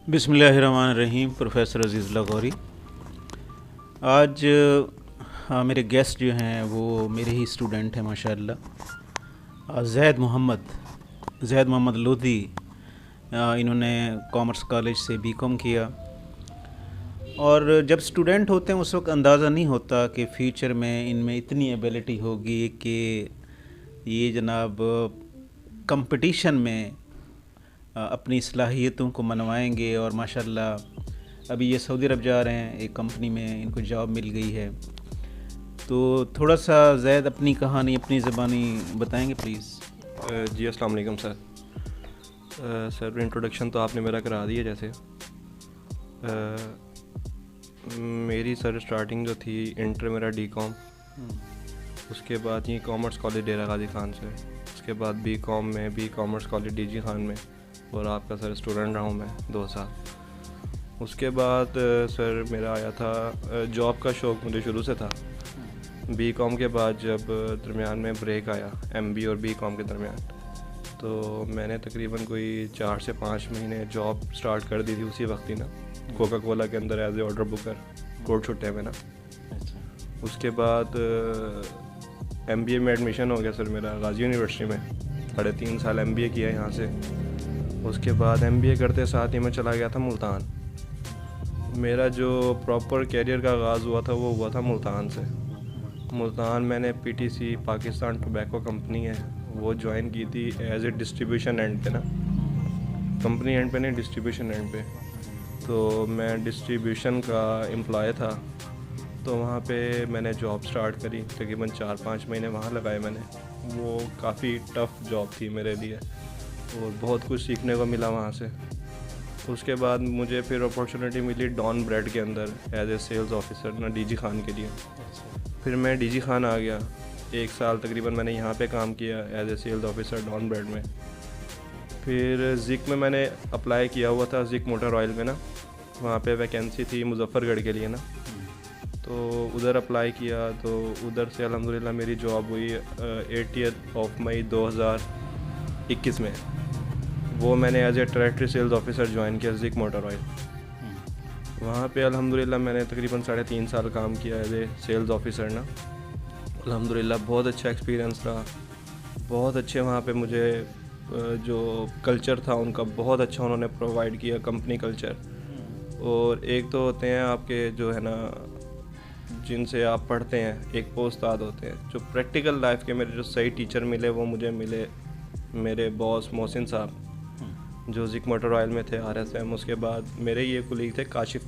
بسم اللہ الرحمن الرحیم. پروفیسر عزیز لاغوری. آج میرے گیسٹ جو ہیں وہ میرے ہی اسٹوڈنٹ ہیں ماشاء اللہ. زید محمد لودھی. انہوں نے کامرس کالج سے بی کام کیا، اور جب اسٹوڈنٹ ہوتے ہیں اس وقت اندازہ نہیں ہوتا کہ فیوچر میں ان میں اتنی ایبلٹی ہوگی کہ یہ جناب کمپٹیشن میں اپنی صلاحیتوں کو منوائیں گے. اور ماشاءاللہ ابھی یہ سعودی عرب جا رہے ہیں، ایک کمپنی میں ان کو جاب مل گئی ہے. تو تھوڑا سا زید اپنی کہانی اپنی زبانی بتائیں گے پلیز؟ جی السلام علیکم سر. سر انٹروڈکشن تو آپ نے میرا کرا دی ہے. جیسے میری سر اسٹارٹنگ جو تھی انٹر میرا ڈی کام، اس کے بعد یہ کامرس کالج ڈیرہ غازی خان سے، اس کے بعد بی کام میں B commerce college D G Khan میں، اور آپ کا سر اسٹوڈنٹ رہا ہوں میں 2 سال. اس کے بعد سر میرا آیا تھا جاب کا شوق، مجھے شروع سے تھا. بی کام کے بعد جب درمیان میں بریک آیا ایم بی اور بی کام کے درمیان، تو میں نے تقریباً کوئی 4 سے 5 مہینے جاب سٹارٹ کر دی تھی اسی وقت ہی نا، کوکا کولا کے اندر ایز اے آرڈر بکر کوٹ چھٹے میں نا. اس کے بعد ایم بی اے میں ایڈمیشن ہو گیا سر میرا غازی یونیورسٹی میں. 3.5 سال ایم بی اے کیا یہاں سے. اس کے بعد ایم بی اے کرتے ساتھ ہی میں چلا گیا تھا ملتان. میرا جو پراپر کیریئر کا آغاز ہوا تھا وہ ہوا تھا ملتان سے. ملتان میں نے P T C Pakistan tobacco company ہے وہ جوائن کی تھی ایز اے ڈسٹریبیوشن اینڈ پہ نا، کمپنی اینڈ پہ نہیں ڈسٹریبیوشن اینڈ پہ. تو میں ڈسٹریبیوشن کا امپلائی تھا. تو وہاں پہ میں نے جاب سٹارٹ کری، تقریباً 4-5 مہینے وہاں لگائے میں نے. وہ کافی ٹف جاب تھی میرے لیے اور بہت کچھ سیکھنے کو ملا وہاں سے. اس کے بعد مجھے پھر اپارچونیٹی ملی ڈان بریڈ کے اندر ایز اے سیلز آفیسر نا، ڈی جی خان کے لیے. پھر میں ڈی جی خان آ گیا. 1 سال تقریباً میں نے یہاں پہ کام کیا as a sales officer Dawn bread میں. پھر زک میں نے اپلائی کیا ہوا تھا، زک موٹر آئل میں نا، وہاں پہ ویکینسی تھی مظفر گڑھ کے لیے نا. تو ادھر اپلائی کیا تو ادھر سے الحمدللہ میری جاب ہوئی 80 مئی 2021 میں. وہ میں نے as a territory sales officer join کیا زک موٹر آئل. وہاں پہ الحمدللہ میں نے تقریباً 3.5 سال کام کیا ایز اے سیلز آفیسر نا. الحمدللہ بہت اچھا ایکسپیرینس رہا، بہت اچھے وہاں پہ مجھے جو کلچر تھا ان کا بہت اچھا انہوں نے پرووائڈ کیا، کمپنی کلچر. اور ایک تو ہوتے ہیں آپ کے جو ہے نا جن سے آپ پڑھتے ہیں، ایک استاد ہوتے ہیں جو پریکٹیکل لائف کے میرے جو صحیح ٹیچر ملے وہ مجھے ملے میرے باس محسن صاحب جو زک موٹر آئل میں تھے آر ایس ایم. اس کے بعد میرے یہ کولیگ تھے کاشف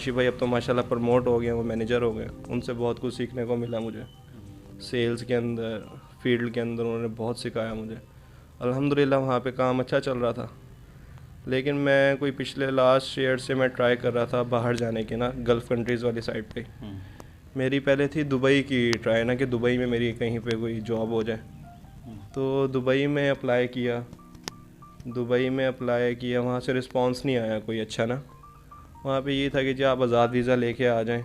بھائی، اب تو ماشاءاللہ پروموٹ ہو گئے، وہ مینیجر ہو گئے. ان سے بہت کچھ سیکھنے کو ملا مجھے سیلز کے اندر، فیلڈ کے اندر. انہوں نے بہت سکھایا مجھے. الحمدللہ وہاں پہ کام اچھا چل رہا تھا. لیکن میں کوئی پچھلے لاسٹ ایئر سے میں ٹرائی کر رہا تھا باہر جانے کے نا، گلف کنٹریز والی سائڈ پہ. میری پہلے تھی دبئی کی ٹرائی نا، کہ دبئی میں میری کہیں پہ کوئی جاب ہو جائے. تو دبئی میں اپلائی کیا، وہاں سے رسپانس نہیں آیا کوئی اچھا نا. وہاں پہ یہ تھا کہ جی آپ آزاد ویزا لے کے آ جائیں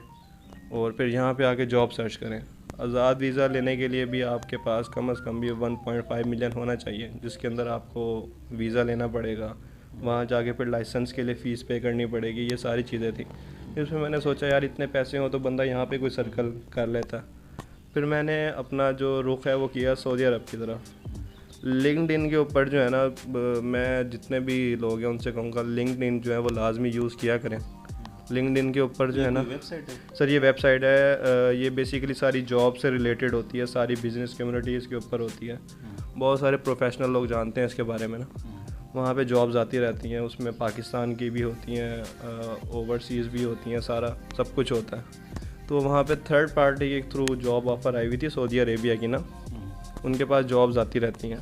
اور پھر یہاں پہ آ کے جاب سرچ کریں. آزاد ویزا لینے کے لیے بھی آپ کے پاس کم از کم بھی 1.5 ملین ہونا چاہیے، جس کے اندر آپ کو ویزا لینا پڑے گا. وہاں جا کے پھر لائسنس کے لیے فیس پے کرنی پڑے گی. یہ ساری چیزیں تھیں. اس میں نے سوچا یار اتنے پیسے ہوں تو بندہ یہاں پہ کوئی سرکل کر لیتا. پھر میں نے اپنا جو رخ ہے وہ کیا سعودی عرب کی طرف. لنکڈ ان کے اوپر جو ہے نا، میں جتنے بھی لوگ ہیں ان سے کہوں گا لنکڈ ان جو ہے وہ لازمی یوز کیا کریں. لنکڈ ان کے اوپر جو ہے نا سر، یہ ویب سائٹ ہے، یہ بیسیکلی ساری جاب سے ریلیٹڈ ہوتی ہے، ساری بزنس کمیونٹی اس کے اوپر ہوتی ہے. بہت سارے پروفیشنل لوگ جانتے ہیں اس کے بارے میں نا. وہاں پہ جابز آتی رہتی ہیں، اس میں پاکستان کی بھی ہوتی ہیں، اوورسیز بھی ہوتی ہیں، سب کچھ ہوتا ہے. تو وہاں پہ تھرڈ پارٹی کے تھرو جاب آفر آئی ہوئی تھی سعودی عربیہ کی نا، ان کے پاس جابز آتی رہتی ہیں.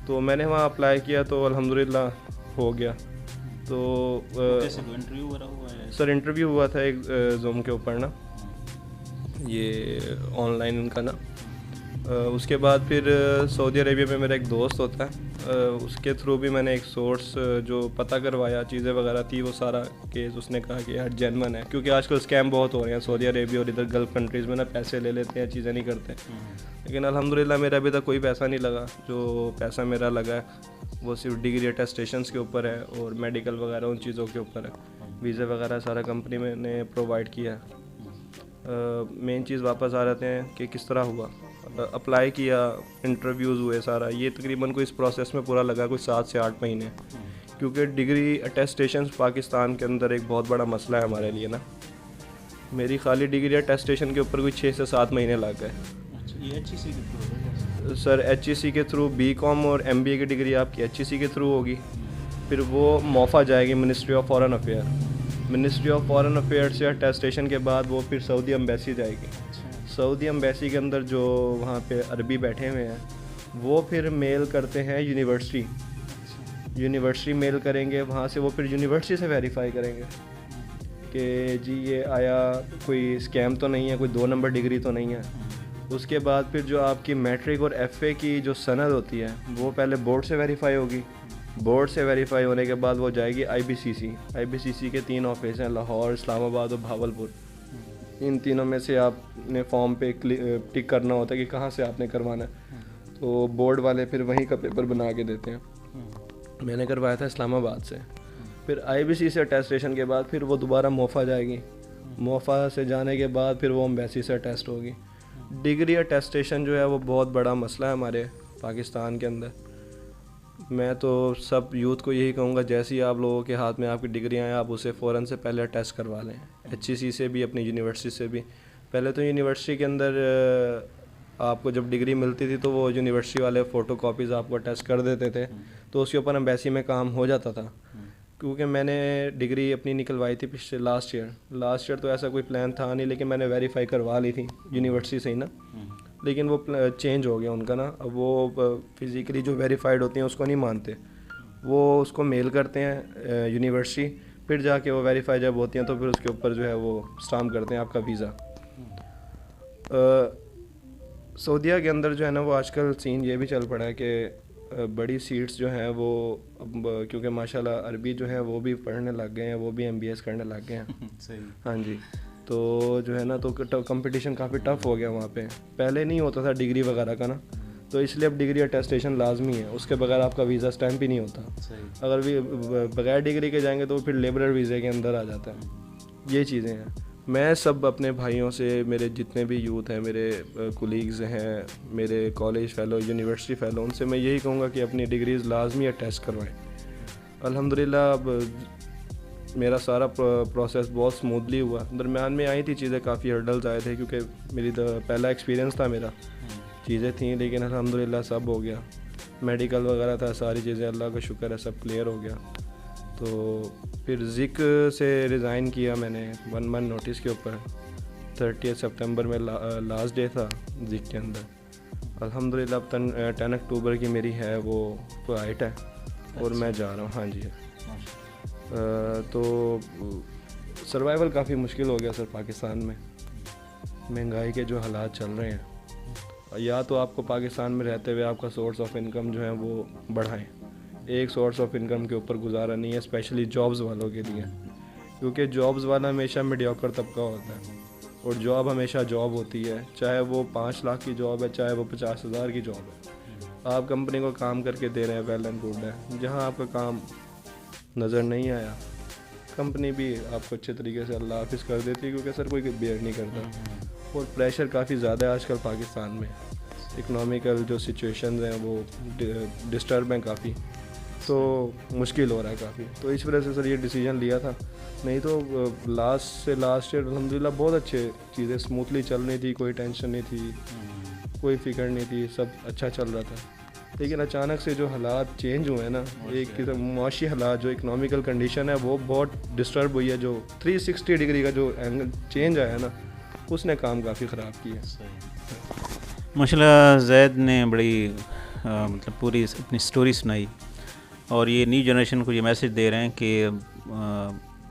تو میں نے وہاں اپلائی کیا تو الحمدللہ ہو گیا. تو سر انٹرویو ہوا تھا ایک زوم کے اوپر نا، یہ آن لائن ان کا نا. اس کے بعد پھر سعودی عربیہ میں میرا ایک دوست ہوتا ہے، اس کے تھرو بھی میں نے ایک سورس جو پتہ کروایا، چیزیں وغیرہ تھی وہ سارا کیس اس نے کہا کہ یار جینون ہے، کیونکہ آج کل اسکیم بہت ہو رہے ہیں سعودی عربیہ اور ادھر گلف کنٹریز میں نا. پیسے لے لیتے ہیں، چیزیں نہیں کرتے. لیکن الحمدللہ میرا ابھی تک کوئی پیسہ نہیں لگا. جو پیسہ میرا لگا ہے وہ صرف ڈگری اٹیسٹیشنس کے اوپر ہے اور میڈیکل وغیرہ ان چیزوں کے اوپر ہے. ویزے وغیرہ سارا کمپنی میں نے پرووائڈ کیا ہے. مین چیز واپس آ جاتے ہیں کہ کس طرح ہوا. اپلائی کیا, انٹرویوز ہوئے, سارا یہ تقریباً کوئی اس پروسیس میں پورا لگا کوئی 7 سے 8 مہینے, کیونکہ ڈگری اٹیسٹیشنس پاکستان کے اندر ایک بہت بڑا مسئلہ ہے ہمارے لیے نا. میری خالی ڈگری اٹیسٹیشن کے اوپر کوئی 6 سے 7 مہینے لگ گئے. سر ایچ ای سی کے تھرو بی کام اور ایم بی اے کی ڈگری آپ کی ایچ ای سی کے تھرو ہوگی, پھر وہ موفا جائے گی ministry of foreign affair. Ministry of foreign affair سے اٹیسٹیشن کے بعد وہ پھر سعودی امبیسی جائے گی. سعودی امبیسی کے اندر جو وہاں پہ عربی بیٹھے ہوئے ہیں وہ پھر میل کرتے ہیں یونیورسٹی میل کریں گے, وہاں سے وہ پھر یونیورسٹی سے ویریفائی کریں گے کہ جی یہ آیا کوئی اسکیم تو نہیں ہے, کوئی 2 نمبر ڈگری تو نہیں ہے. اس کے بعد پھر جو آپ کی میٹرک اور ایف اے کی جو سند ہوتی ہے وہ پہلے بورڈ سے ویریفائی ہوگی. بورڈ سے ویریفائی ہونے کے بعد وہ جائے گی آئی بی سی سی کے 3 آفس ہیں, لاہور, اسلام آباد اور بھاولپور. ان تینوں میں سے آپ نے فارم پہ ٹک کرنا ہوتا ہے کہ کہاں سے آپ نے کروانا ہے, تو بورڈ والے پھر وہیں کا پیپر بنا کے دیتے ہیں. میں نے کروایا تھا اسلام آباد سے. پھر آئی بی سی سے اٹیسٹیشن کے بعد پھر وہ دوبارہ موفا جائے گی. موفا سے جانے کے بعد پھر وہ امبیسی سے اٹیسٹ ہوگی. ڈگری اٹیسٹیشن جو ہے وہ بہت بڑا مسئلہ ہے ہمارے پاکستان کے اندر. میں تو سب یوتھ کو یہی کہوں گا, جیسے ہی آپ لوگوں کے ہاتھ میں آپ کی ڈگریاں ہیں آپ اسے فوراً سے پہلے اٹیسٹ کروا لیں, ایچ ای سی سے بھی, اپنی یونیورسٹی سے بھی. پہلے تو یونیورسٹی کے اندر آپ کو جب ڈگری ملتی تھی تو وہ یونیورسٹی والے فوٹو کاپیز آپ کو اٹیسٹ کر دیتے تھے, تو اس کے اوپر امبیسی میں کام ہو جاتا تھا. کیونکہ میں نے ڈگری اپنی نکلوائی تھی پچھلے لاسٹ ایئر تو ایسا کوئی پلان تھا نہیں, لیکن میں نے ویریفائی کروا لی تھی یونیورسٹی سے ہی نا. لیکن وہ چینج ہو گیا ان کا نا, اب وہ فزیکلی جو ویریفائڈ ہوتی ہیں اس کو نہیں مانتے, وہ اس کو میل کرتے ہیں یونیورسٹی, پھر جا کے وہ ویریفائی جب ہوتی ہیں تو پھر اس کے اوپر جو ہے وہ اسٹامپ کرتے ہیں آپ کا ویزا. سعودیہ کے اندر جو ہے نا وہ آج کل سین یہ بھی چل پڑا ہے کہ بڑی سیٹس جو ہیں وہ کیونکہ ماشاء اللہ عربی جو ہے وہ بھی پڑھنے لگ گئے ہیں, وہ بھی ایم بی ایس کرنے لگ گئے ہیں. ہاں جی, تو جو ہے نا تو کمپٹیشن کافی ٹف ہو گیا وہاں پہ. پہلے نہیں ہوتا تھا ڈگری وغیرہ کا نا, تو اس لیے اب ڈگری اٹیسٹیشن لازمی ہے, اس کے بغیر آپ کا ویزا اسٹیمپ ہی نہیں ہوتا. اگر بغیر ڈگری کے جائیں گے تو پھر لیبرر ویزے کے اندر آ جاتا ہے. یہ چیزیں ہیں. میں سب اپنے بھائیوں سے, میرے جتنے بھی یوتھ ہیں, میرے کولیگز ہیں, میرے کالج فیلو, یونیورسٹی فیلو, ان سے میں یہی کہوں گا کہ اپنی ڈگریز لازمی اٹیسٹ کروائیں. الحمدللہ اب میرا سارا پروسیس بہت سموتھلی ہوا. درمیان میں آئی تھی چیزیں, کافی ہرڈلز آئے تھے کیونکہ میری پہلا ایکسپیرینس تھا میرا, چیزیں تھیں, لیکن الحمدللہ سب ہو گیا. میڈیکل وغیرہ تھا, ساری چیزیں اللہ کا شکر ہے سب کلیئر ہو گیا. تو پھر ذک سے ریزائن کیا میں نے 1 منتھ نوٹس کے اوپر. 30 سپتمبر میں لاسٹ ڈے تھا ذک کے اندر. الحمدللہ اب 10 اکتوبر کی میری ہے وہ فلائٹ ہے اور میں جا رہا ہوں. ہاں جی. تو سروائیول کافی مشکل ہو گیا سر پاکستان میں. مہنگائی کے جو حالات چل رہے ہیں, یا تو آپ کو پاکستان میں رہتے ہوئے آپ کا سورس آف انکم جو ہے وہ بڑھائیں. ایک سورس آف انکم کے اوپر گزارا نہیں ہے, اسپیشلی جابز والوں کے لیے, کیونکہ جابز والا ہمیشہ میڈیوکر طبقہ ہوتا ہے, اور جاب ہمیشہ جاب ہوتی ہے, چاہے وہ 5 لاکھ کی جاب ہے, چاہے وہ 50,000 کی جاب ہے. آپ کمپنی کو کام کر کے دے رہے ہیں, ویل اینڈ گڈ ہے. جہاں آپ کا کام نظر نہیں آیا, کمپنی بھی آپ کو اچھے طریقے سے اللہ حافظ کر دیتی ہے, کیونکہ سر کوئی بیئر نہیں کرتا. اور پریشر کافی زیادہ ہے آج کل پاکستان میں. اکنامیکل جو سچویشنز ہیں وہ ڈسٹرب ہیں کافی, تو مشکل ہو رہا ہے کافی. تو اس وجہ سے سر یہ ڈیسیجن لیا تھا. نہیں تو لاسٹ ایئر الحمدللہ بہت اچھے چیزیں اسموتھلی چل رہی تھی, کوئی ٹینشن نہیں تھی, کوئی فکر نہیں تھی, سب اچھا چل رہا تھا. لیکن اچانک سے جو حالات چینج ہوئے ہیں نا, ایک قسم معاشی حالات, جو اکنامیکل کنڈیشن ہے وہ بہت ڈسٹرب ہوئی ہے. جو 360 ڈگری کا جو چینج آیا ہے نا, اس نے کام کافی خراب کیا ہے. ماشاء اللہ زید نے بڑی مطلب پوری اپنی سٹوری سنائی, اور یہ نیو جنریشن کو یہ میسج دے رہے ہیں کہ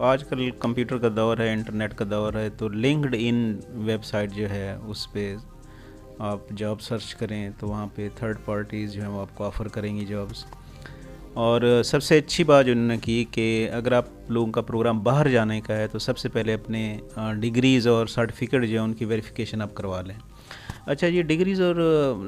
آج کل کمپیوٹر کا دور ہے, انٹرنیٹ کا دور ہے, تو لنکڈ ان ویب سائٹ جو ہے اس پہ آپ جاب سرچ کریں تو وہاں پہ تھرڈ پارٹیز جو ہیں وہ آپ کو آفر کریں گی جابس. اور سب سے اچھی بات جو انہوں نے کی کہ اگر آپ لوگوں کا پروگرام باہر جانے کا ہے تو سب سے پہلے اپنے ڈگریز اور سرٹیفکیٹ جو ہیں ان کی ویریفیکیشن آپ کروا لیں. اچھا یہ ڈگریز اور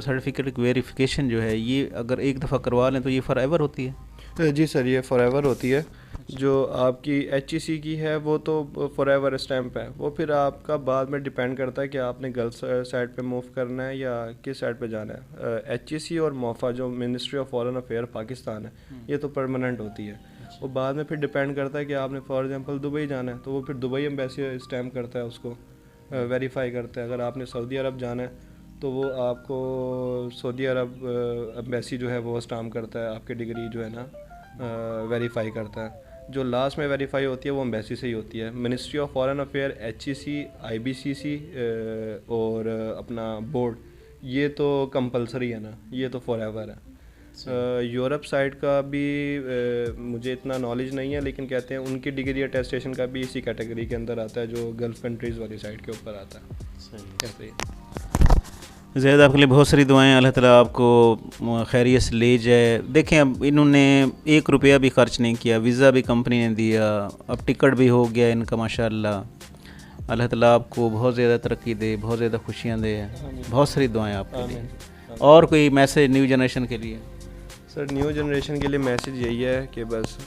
سرٹیفکیٹ کی ویریفیکیشن جو ہے یہ اگر ایک دفعہ کروا لیں تو یہ فار ایور ہوتی ہے؟ جی سر یہ فار ایور ہوتی ہے. جو آپ کی ایچ ای سی کی ہے وہ تو فار ایور اسٹیمپ ہے. وہ پھر آپ کا بعد میں ڈپینڈ کرتا ہے کہ آپ نے گرلس سائڈ پہ موو کرنا ہے یا کس سائڈ پہ جانا ہے. ایچ ای سی اور موفا جو ministry of foreign affair Pakistan ہے یہ تو پرماننٹ ہوتی ہے. وہ بعد میں پھر ڈپینڈ کرتا ہے کہ آپ نے فار ایگزامپل دبئی جانا ہے تو وہ پھر دبئی ایمبیسی اسٹیمپ کرتا ہے, اس کو ویریفائی کرتا ہے. اگر آپ نے سعودی عرب جانا ہے تو وہ آپ کو سعودی عرب ایمبیسی جو ہے وہ اسٹامپ کرتا ہے, آپ کی ڈگری جو ہے نا ویریفائی کرتا ہے. جو لاسٹ میں ویریفائی ہوتی ہے وہ ایمبیسی سے ہی ہوتی ہے. Ministry of foreign affair, H E C, I B C C اور اپنا بورڈ یہ تو کمپلسری ہے نا, یہ تو فار ایور ہے. یورپ سائڈ کا بھی مجھے اتنا نالج نہیں ہے, لیکن کہتے ہیں ان کی ڈگری اٹیسٹیشن کا بھی اسی کیٹیگری کے اندر آتا ہے جو گلف کنٹریز والی سائڈ کے اوپر آتا ہے. ایسے ہی زید آپ کے لیے بہت ساری دعائیں, اللہ تعالیٰ آپ کو خیریت سے لے جائے. دیکھیں اب انہوں نے 1 روپیہ بھی خرچ نہیں کیا, ویزا بھی کمپنی نے دیا, اب ٹکٹ بھی ہو گیا ان کا ماشاءاللہ. اللہ تعالیٰ آپ کو بہت زیادہ ترقی دے, بہت زیادہ خوشیاں دے. بہت ساری دعائیں آپ کے لیے. اور کوئی میسیج نیو جنریشن کے لیے؟ سر نیو جنریشن کے لیے میسیج یہی ہے کہ بس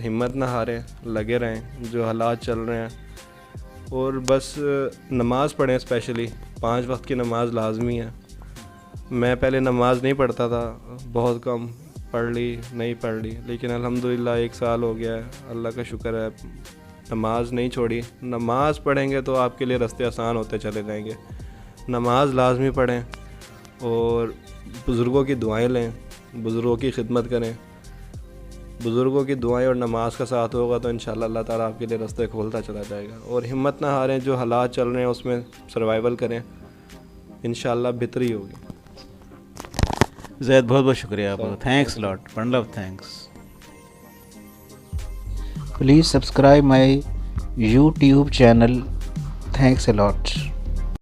ہمت نہ ہاریں, لگے رہیں جو حالات چل رہے ہیں, اور بس نماز پڑھیں. اسپیشلی 5 وقت کی نماز لازمی ہے. میں پہلے نماز نہیں پڑھتا تھا, بہت کم پڑھ لی, نہیں پڑھ لی, لیکن الحمدللہ 1 سال ہو گیا ہے, اللہ کا شکر ہے, نماز نہیں چھوڑی. نماز پڑھیں گے تو آپ کے لیے راستے آسان ہوتے چلے جائیں گے. نماز لازمی پڑھیں اور بزرگوں کی دعائیں لیں, بزرگوں کی خدمت کریں. بزرگوں کی دعائیں اور نماز کا ساتھ ہوگا تو انشاءاللہ اللہ تعالیٰ آپ کے لیے راستے کھولتا چلا جائے گا. اور ہمت نہ ہاریں, جو حالات چل رہے ہیں اس میں سروائیول کریں, انشاءاللہ بہتری ہوگی. زید بہت بہت شکریہ آپ کا, thanks lot, one love, thanks. Please subscribe my YouTube channel. Thanks a lot.